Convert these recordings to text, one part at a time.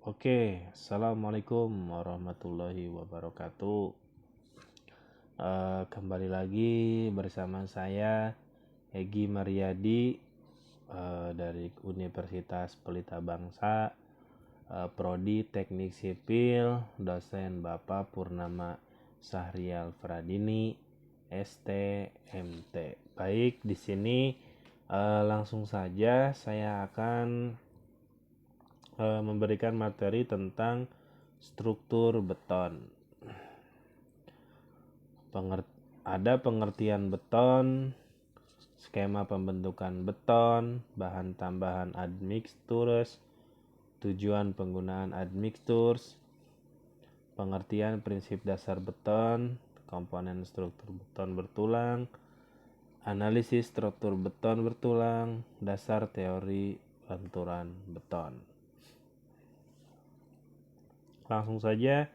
Assalamualaikum warahmatullahi wabarakatuh. Kembali lagi bersama saya Egi Mariadi dari Universitas Pelita Bangsa, Prodi Teknik Sipil, dosen Bapak Purnama Sahrial Fradini, STMT. Baik, di sini langsung saja saya akan memberikan materi tentang struktur beton. Ada pengertian beton, skema pembentukan beton, bahan tambahan admixtures, tujuan penggunaan admixtures, pengertian prinsip dasar beton, komponen struktur beton bertulang, analisis struktur beton bertulang, dasar teori lenturan beton. Langsung saja,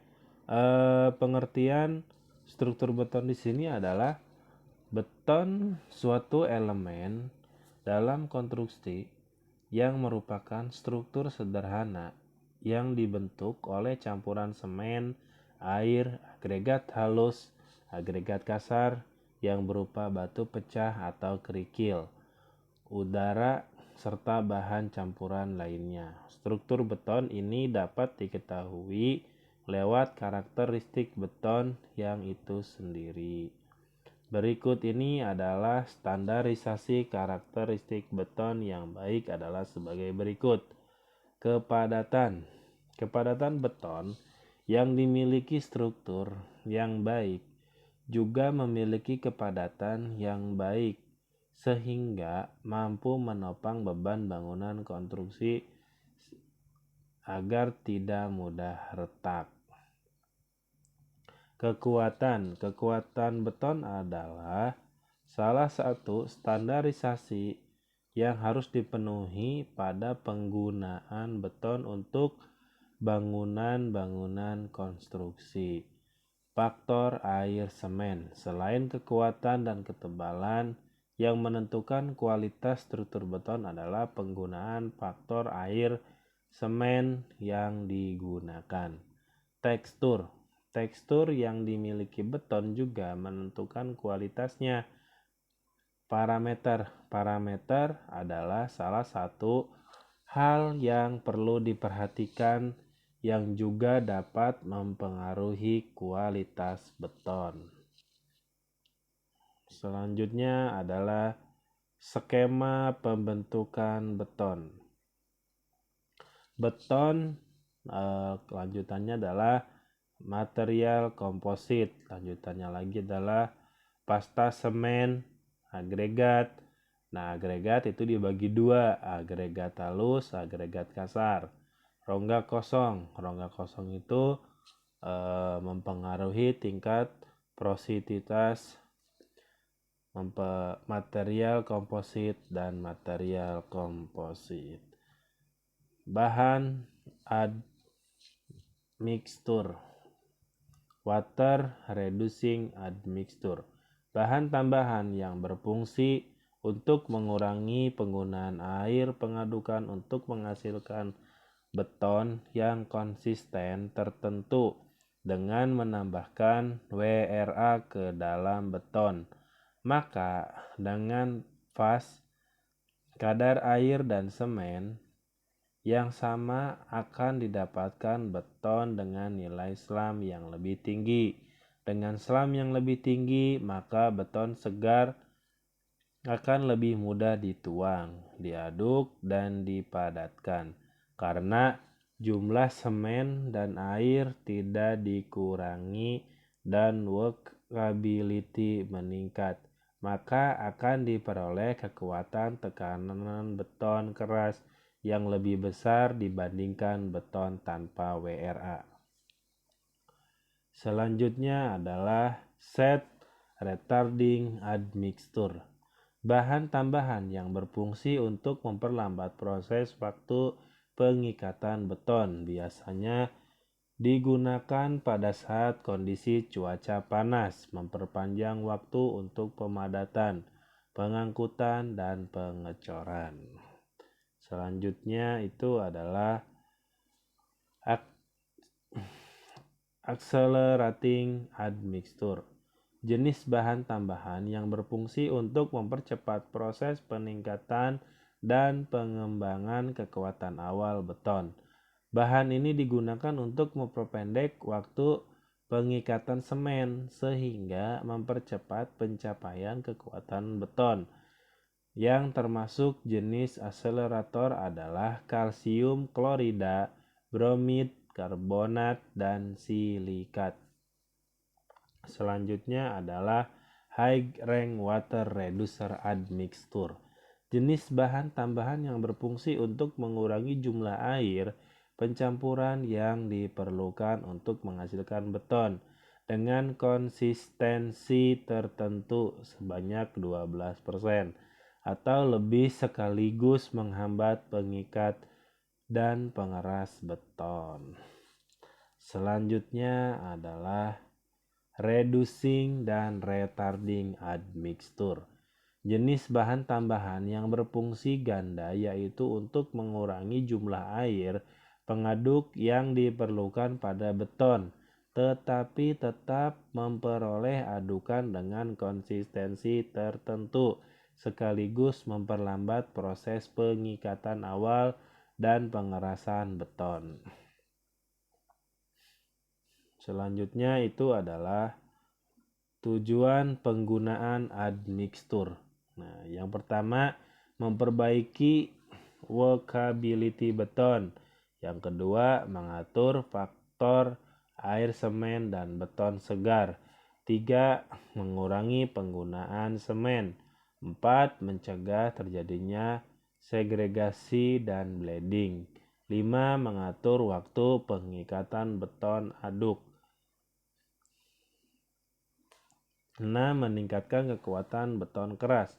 pengertian struktur beton di sini adalah beton suatu elemen dalam konstruksi yang merupakan struktur sederhana yang dibentuk oleh campuran semen, air, agregat halus, agregat kasar yang berupa batu pecah atau kerikil, udara, serta bahan campuran lainnya. Struktur beton ini dapat diketahui lewat karakteristik beton yang itu sendiri. Berikut ini adalah standarisasi karakteristik beton yang baik adalah sebagai berikut. Kepadatan. Kepadatan beton yang dimiliki struktur yang baik juga memiliki kepadatan yang baik sehingga mampu menopang beban bangunan konstruksi agar tidak mudah retak. Kekuatan beton adalah salah satu standarisasi yang harus dipenuhi pada penggunaan beton untuk bangunan-bangunan konstruksi. Faktor air semen. Selain kekuatan dan ketebalan, yang menentukan kualitas struktur beton adalah penggunaan faktor air semen yang digunakan. Tekstur. Tekstur yang dimiliki beton juga menentukan kualitasnya. Parameter adalah salah satu hal yang perlu diperhatikan yang juga dapat mempengaruhi kualitas beton. Selanjutnya adalah skema pembentukan beton. Beton kelanjutannya adalah material komposit. Lanjutannya lagi adalah pasta semen, agregat. Nah, agregat itu dibagi dua, agregat halus, agregat kasar. Rongga kosong itu mempengaruhi tingkat porositas material komposit dan material komposit. Bahan admixture, water reducing admixture, bahan tambahan yang berfungsi untuk mengurangi penggunaan air pengadukan untuk menghasilkan beton yang konsisten tertentu dengan menambahkan WRA ke dalam beton. Maka dengan fase kadar air dan semen yang sama akan didapatkan beton dengan nilai SLAM yang lebih tinggi. Dengan SLAM yang lebih tinggi, maka beton segar akan lebih mudah dituang, diaduk, dan dipadatkan karena jumlah semen dan air tidak dikurangi dan workability meningkat, maka akan diperoleh kekuatan tekanan beton keras yang lebih besar dibandingkan beton tanpa WRA. Selanjutnya adalah set retarding admixture, bahan tambahan yang berfungsi untuk memperlambat proses waktu pengikatan beton. Biasanya digunakan pada saat kondisi cuaca panas, memperpanjang waktu untuk pemadatan, pengangkutan, dan pengecoran. Selanjutnya itu adalah Ac- Accelerating admixture. Jenis bahan tambahan yang berfungsi untuk mempercepat proses peningkatan dan pengembangan kekuatan awal beton. Bahan ini digunakan untuk memperpendek waktu pengikatan semen sehingga mempercepat pencapaian kekuatan beton. Yang termasuk jenis akselerator adalah kalsium klorida, bromid, karbonat, dan silikat. Selanjutnya adalah high rank water reducer admixture. Jenis bahan tambahan yang berfungsi untuk mengurangi jumlah air pencampuran yang diperlukan untuk menghasilkan beton dengan konsistensi tertentu sebanyak 12% atau lebih sekaligus menghambat pengikat dan pengeras beton. Selanjutnya adalah reducing dan retarding admixture. Jenis bahan tambahan yang berfungsi ganda yaitu untuk mengurangi jumlah air pengaduk yang diperlukan pada beton, tetapi tetap memperoleh adukan dengan konsistensi tertentu, sekaligus memperlambat proses pengikatan awal dan pengerasan beton. Selanjutnya itu adalah tujuan penggunaan admixture. Nah, yang pertama memperbaiki workability beton. Yang kedua mengatur faktor air semen dan beton segar. 3. Mengurangi penggunaan semen. 4. Mencegah terjadinya segregasi dan bleeding. 5. Mengatur waktu pengikatan beton aduk. 6. Meningkatkan kekuatan beton keras.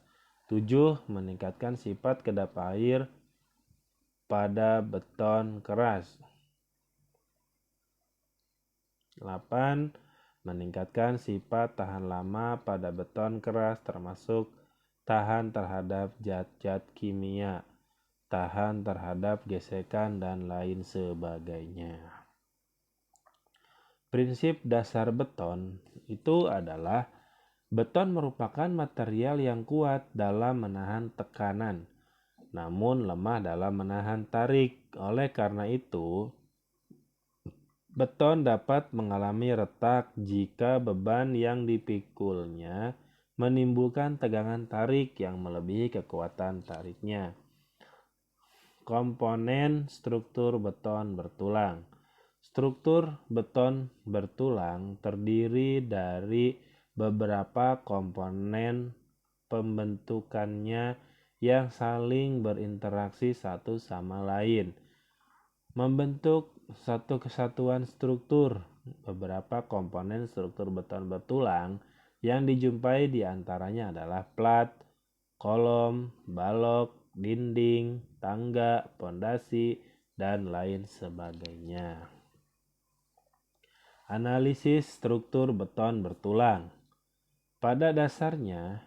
7. Meningkatkan sifat kedap air pada beton keras. 8. Meningkatkan sifat tahan lama pada beton keras termasuk tahan terhadap zat-zat kimia, tahan terhadap gesekan, dan lain sebagainya. Prinsip dasar beton itu adalah beton merupakan material yang kuat dalam menahan tekanan, namun lemah dalam menahan tarik. Oleh karena itu, beton dapat mengalami retak jika beban yang dipikulnya menimbulkan tegangan tarik yang melebihi kekuatan tariknya. Komponen struktur beton bertulang. Struktur beton bertulang terdiri dari beberapa komponen pembentukannya yang saling berinteraksi satu sama lain, membentuk satu kesatuan struktur. Beberapa komponen struktur beton bertulang yang dijumpai di antaranya adalah plat, kolom, balok, dinding, tangga, pondasi, dan lain sebagainya. Analisis struktur beton bertulang. Pada dasarnya,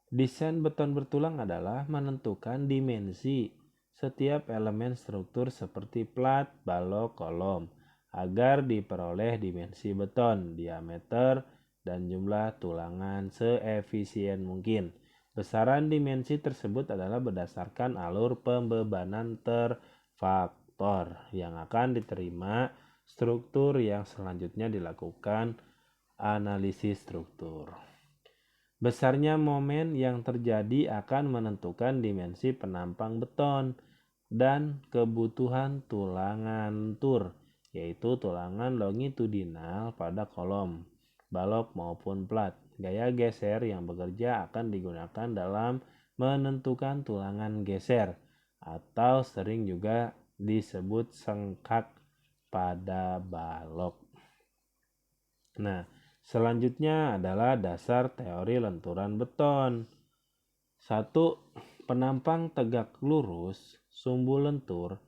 desain beton bertulang adalah menentukan dimensi setiap elemen struktur seperti plat, balok, kolom agar diperoleh dimensi beton, diameter, dan jumlah tulangan seefisien mungkin. Besaran dimensi tersebut adalah berdasarkan alur pembebanan terfaktor yang akan diterima struktur yang selanjutnya dilakukan analisis struktur. Besarnya momen yang terjadi akan menentukan dimensi penampang beton dan kebutuhan tulangan tur, yaitu tulangan longitudinal pada kolom, balok maupun plat. Gaya geser yang bekerja akan digunakan dalam menentukan tulangan geser atau sering juga disebut sengkak pada balok. Nah, selanjutnya adalah dasar teori lenturan beton. 1. Penampang tegak lurus sumbu lentur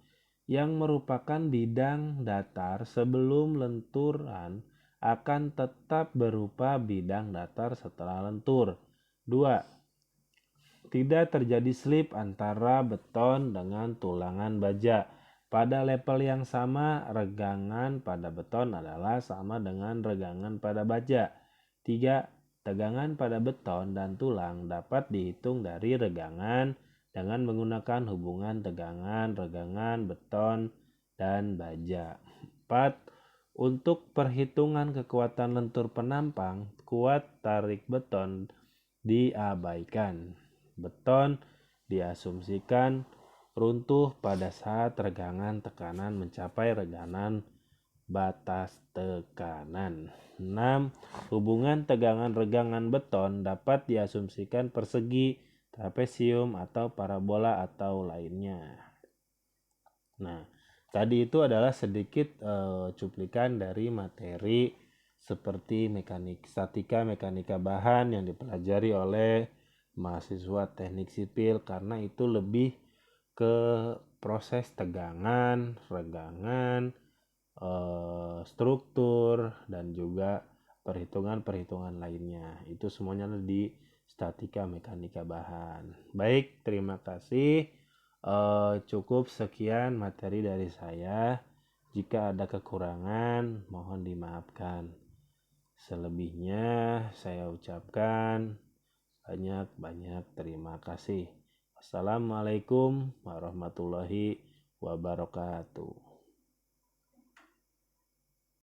yang merupakan bidang datar sebelum lenturan akan tetap berupa bidang datar setelah lentur. 2. Tidak terjadi slip antara beton dengan tulangan baja Pada level yang sama, regangan pada beton adalah sama dengan regangan pada baja. 3. Tegangan pada beton dan tulang dapat dihitung dari regangan dengan menggunakan hubungan tegangan, regangan, beton, dan baja. 4. Untuk perhitungan kekuatan lentur penampang, kuat tarik beton diabaikan. Beton diasumsikan runtuh pada saat regangan tekanan mencapai regangan batas tekanan. 6. Hubungan tegangan regangan beton dapat diasumsikan persegi, trapesium, atau parabola atau lainnya. Nah, tadi itu adalah sedikit cuplikan dari materi seperti statika, mekanika bahan yang dipelajari oleh mahasiswa teknik sipil, karena itu lebih ke proses tegangan, regangan, struktur, dan juga perhitungan-perhitungan lainnya. Itu semuanya di statika mekanika bahan. Baik, terima kasih. Cukup sekian materi dari saya. Jika ada kekurangan, mohon dimaafkan. Selebihnya saya ucapkan banyak-banyak terima kasih. Assalamualaikum warahmatullahi wabarakatuh.